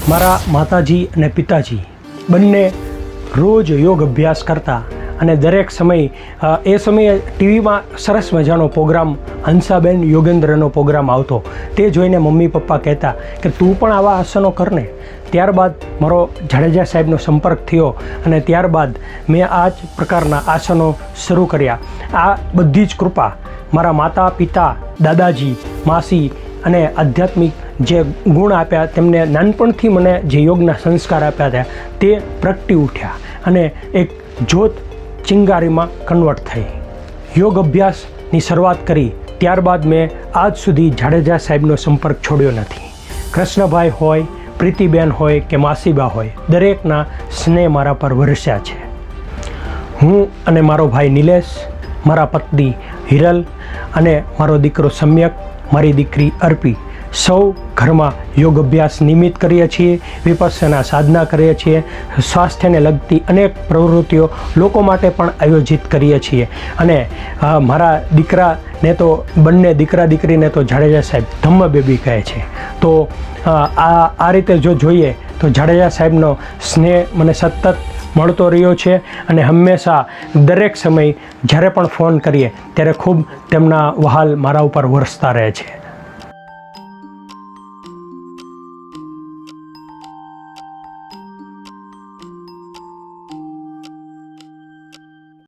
મારા માતાજી અને પિતાજી બંને રોજ યોગ અભ્યાસ કરતા અને દરેક સમય એ સમયે ટીવીમાં સરસ મજાનો પ્રોગ્રામ હંસાબેન યોગેન્દ્રનો પ્રોગ્રામ આવતો. તે જોઈને મમ્મી પપ્પા કહેતા કે તું પણ આવા આસનો કરને. ત્યારબાદ મારો જાડેજા સાહેબનો સંપર્ક થયો અને ત્યારબાદ મેં આ જ પ્રકારના આસનો શરૂ કર્યા. આ બધી જ કૃપા મારા માતા પિતા, દાદાજી, માસી અને આધ્યાત્મિક જે ગુણ આપ્યા, તેમને નાનપણથી મને જે યોગના સંસ્કાર આપ્યા હતા તે પ્રગટી ઉઠ્યા અને એક જ્યોત ચિંગારીમાં કન્વર્ટ થઈ. યોગ અભ્યાસની શરૂઆત કરી ત્યારબાદ મેં આજ સુધી જાડેજા સાહેબનો સંપર્ક છોડ્યો નથી. કૃષ્ણભાઈ હોય, પ્રીતિબેન હોય કે માસીબા હોય, દરેકના સ્નેહ મારા પર વરસ્યા છે. હું અને મારો ભાઈ નિલેશ, મારા પત્ની હિરલ અને મારો દીકરો સમ્યક, મારી દીકરી અર્પી સૌ ઘરમાં યોગ અભ્યાસ નિયમિત કરીએ છીએ, વિપસ્સના સાધના કરીએ છીએ, સ્વાસ્થ્યને લગતી અનેક પ્રવૃત્તિઓ લોકો માટે પણ આયોજિત કરીએ છીએ. અને મારા દીકરાને તો બંને દીકરા દીકરીને તો જાડેજા સાહેબ ધમ્મ બેબી કહે છે. તો આ રીતે જો જોઈએ તો જાડેજા સાહેબનો સ્નેહ મને સતત મળતો રહ્યો છે અને હંમેશા દરેક સમય જ્યારે પણ ફોન કરીએ ત્યારે ખૂબ તેમના વહાલ મારા ઉપર વરસતા રહે છે.